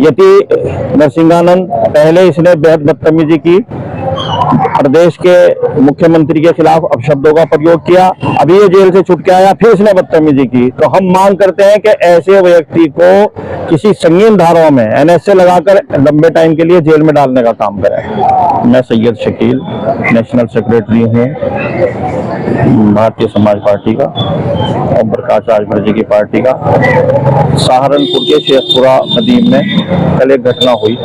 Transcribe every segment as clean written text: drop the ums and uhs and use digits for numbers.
यति नरसिंहानंद, पहले इसने बेहद बदतमीजी की, प्रदेश के मुख्यमंत्री के खिलाफ अपशब्दों का प्रयोग किया, अभी ये जेल से छूट के आया, फिर इसने बदतमीजी की। तो हम मांग करते हैं कि ऐसे व्यक्ति को किसी संगीन धाराओं में एनएसए लगाकर लंबे टाइम के लिए जेल में डालने का काम करें। मैं सैयद शकील, नेशनल सेक्रेटरी हूँ भारतीय समाज पार्टी का और प्रकाश राजभर जी की पार्टी का। सहारनपुर के शेखपुरा कदीम में कल एक घटना हुई।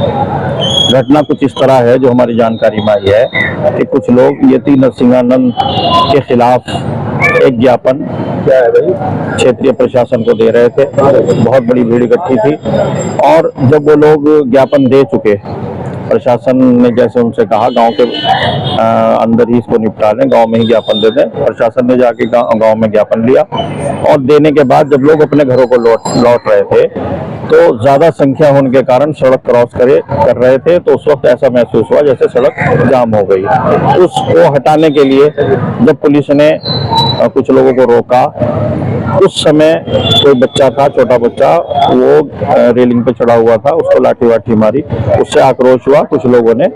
घटना कुछ इस तरह है जो हमारी जानकारी में आई है कि कुछ लोग यति नरसिंहानंद के खिलाफ एक ज्ञापन क्षेत्रीय प्रशासन को दे रहे थे। बहुत बड़ी भीड़ इकट्ठी थी और जब वो लोग ज्ञापन दे चुके, प्रशासन ने जैसे उनसे कहा गांव के अंदर ही इसको निपटा लें, गांव में ही ज्ञापन दे दें। प्रशासन ने जाके गांव में ज्ञापन लिया और देने के बाद जब लोग अपने घरों को लौट रहे थे तो ज्यादा संख्या होने के कारण सड़क क्रॉस कर रहे थे, तो उस वक्त ऐसा महसूस हुआ जैसे सड़क जाम हो गई। उसको हटाने के लिए जब पुलिस ने कुछ लोगों को रोका, उस समय कोई बच्चा था, छोटा बच्चा, वो रेलिंग पे चढ़ा हुआ था, उसको लाठी वाठी मारी, उससे आक्रोश हुआ। कुछ लोगों ने,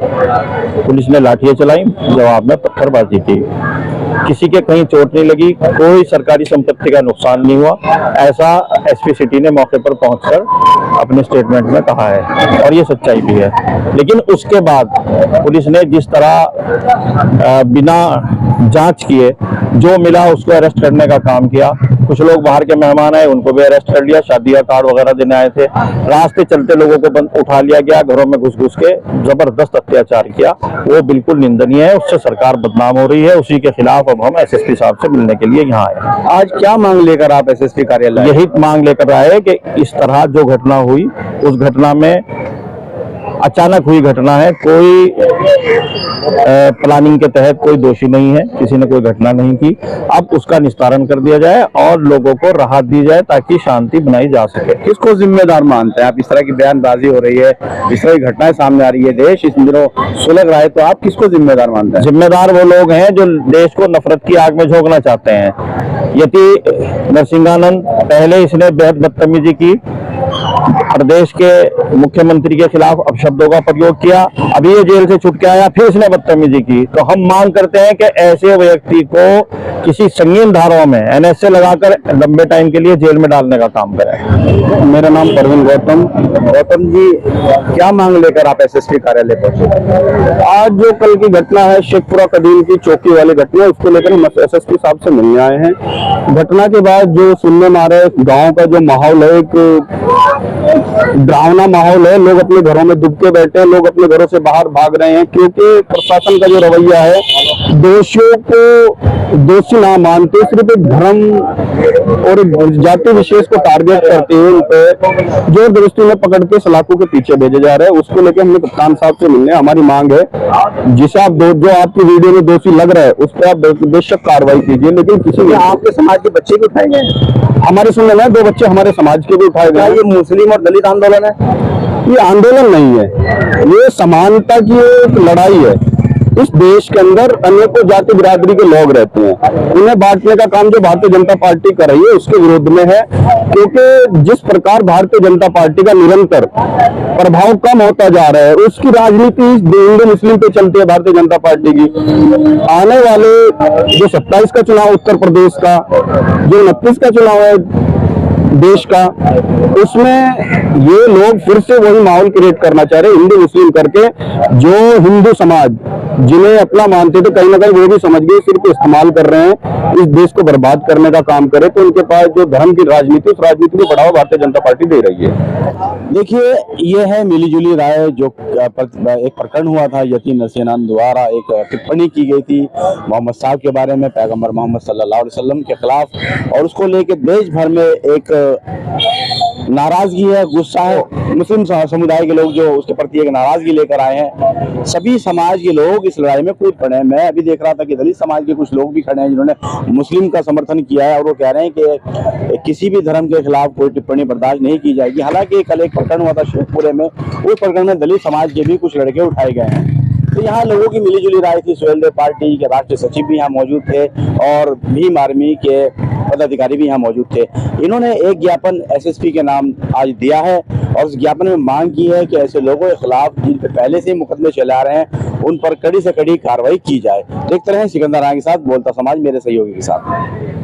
पुलिस ने लाठियां चलाई, जवाब में पत्थरबाजी की। किसी के कहीं चोट नहीं लगी, कोई सरकारी संपत्ति का नुकसान नहीं हुआ, ऐसा एसपी सिटी ने मौके पर पहुंचकर अपने स्टेटमेंट में कहा है और ये सच्चाई भी है। लेकिन उसके बाद पुलिस ने जिस तरह बिना जांच किए जो मिला उसको अरेस्ट करने का काम किया। कुछ लोग बाहर के मेहमान आए, उनको भी अरेस्ट कर लिया, शादी का कार्ड वगैरह देने आए थे। रास्ते चलते लोगों को उठा लिया गया, घरों में घुस के जबरदस्त अत्याचार किया। वो बिल्कुल निंदनीय है, उससे सरकार बदनाम हो रही है। उसी के खिलाफ अब हम एसएसपी साहब से मिलने के लिए यहाँ आए। आज क्या मांग लेकर आप एसएसपी कार्यालय? यही मांग लेकर आए कि इस तरह जो घटना हुई, उस घटना में अचानक हुई घटना है, कोई प्लानिंग के तहत कोई दोषी नहीं है, किसी ने कोई घटना नहीं की। अब उसका निस्तारण कर दिया जाए और लोगों को राहत दी जाए ताकि शांति बनाई जा सके। किसको जिम्मेदार मानते हैं आप? इस तरह की बयानबाजी हो रही है, इस तरह की घटनाएं सामने आ रही है, देश इस दिनों सुलग रहा है, तो आप किसको जिम्मेदार मानते हैं? जिम्मेदार वो लोग हैं जो देश को नफरत की आग में झोंकना चाहते हैं। यति नरसिंहानंद, पहले इसने बेहद बदतमीजी की, प्रदेश के मुख्यमंत्री के खिलाफ अपशब्दों का प्रयोग किया, अभी ये जेल से छूट के आया, फिर इसने बदतमीजी की। तो हम मांग करते हैं कि ऐसे व्यक्ति को किसी संगीन धाराओं में एनएसए लगाकर लंबे टाइम के लिए जेल में डालने का काम करें। मेरा नाम परवीन गौतम। गौतम जी, क्या मांग लेकर आप एसएसपी कार्यालय पहुंचे? आज जो कल की घटना है, शेखपुरा कदीम की चौकी वाली घटना, उसको लेकर हम एसएसपी साहब से मिलने आए हैं। घटना के बाद जो सुनने में आ रहा है, गाँव का जो माहौल है, एक डरावना माहौल है। लोग अपने घरों में दुब के बैठे हैं, लोग अपने घरों से बाहर भाग रहे हैं, क्योंकि प्रशासन का जो रवैया है, दोषियों को दोषी ना मानते, सिर्फ एक धर्म और जाति विशेष को टारगेट करते हुए उनको जोर जबरदस्ती में पकड़ के सलाखों के पीछे भेजे जा रहे हैं। उसको लेकर हमने कप्तान साहब से मिलने, हमारी मांग है जिसे आप जो आपकी वीडियो में दोषी लग रहा है उस पर आप बेशक कार्रवाई कीजिए, लेकिन किसी भी आपके समाज के बच्चे भी उठाए गए? हमारे सुनने में 2 बच्चे हमारे समाज के भी उठाए गए। ये मुस्लिम और दलित आंदोलन है? ये आंदोलन नहीं है, ये समानता की एक लड़ाई है। इस देश के अंदर अनेकों जाति बिरादरी के लोग रहते हैं, उन्हें बांटने का काम जो भारतीय जनता पार्टी कर रही है उसके विरोध में है। क्योंकि जिस प्रकार भारतीय जनता पार्टी का निरंतर प्रभाव कम होता जा रहा है, उसकी राजनीति हिंदू मुस्लिम पे चलती है भारतीय जनता पार्टी की। आने वाले जो 27 का चुनाव उत्तर प्रदेश का, जो 29 का चुनाव है देश का, उसमें ये लोग फिर से वही माहौल क्रिएट करना चाह रहे हैं, हिंदू मुस्लिम करके। जो हिंदू समाज जिन्हें अपना मानते थे, कहीं ना कहीं वो भी समझ गए सिर्फ इस्तेमाल कर रहे हैं, इस देश को बर्बाद करने का काम करे। तो उनके पास जो धर्म की राजनीति, उस राजनीति को बढ़ावा भारतीय जनता पार्टी दे रही है। देखिए, ये है मिलीजुली राय। जो एक प्रकरण हुआ था, यति नरसिंहानंद द्वारा एक टिप्पणी की गई थी मोहम्मद साहब के बारे में, पैगंबर मोहम्मद सल्लल्लाहु अलैहि वसल्लम के खिलाफ, और उसको लेकर देश भर में एक नाराजगी है, गुस्सा है। मुस्लिम समुदाय के लोग जो उसके प्रति एक नाराजगी लेकर आए हैं, सभी समाज के लोग इस लड़ाई में कूद पड़े हैं। मैं अभी देख रहा था कि दलित समाज के कुछ लोग भी खड़े हैं जिन्होंने मुस्लिम का समर्थन किया है, और वो कह रहे हैं कि किसी भी धर्म के खिलाफ कोई टिप्पणी बर्दाश्त नहीं की जाएगी। हालांकि कल एक प्रकरण हुआ था शेखपुरे में, उस प्रकरण में दलित समाज के भी कुछ लड़के उठाए गए हैं। तो यहाँ लोगों की मिलीजुली राय थी। सुहेल देव पार्टी के राष्ट्रीय सचिव भी यहाँ मौजूद थे और भीम आर्मी के पदाधिकारी भी यहाँ मौजूद थे। इन्होंने एक ज्ञापन एसएसपी के नाम आज दिया है और उस ज्ञापन में मांग की है कि ऐसे लोगों के खिलाफ जिन पे पहले से ही मुकदमे चले आ रहे हैं उन पर कड़ी से कड़ी कार्रवाई की जाए। देखते रहे सिकंदर राय के साथ बोलता समाज, मेरे सहयोगी के साथ।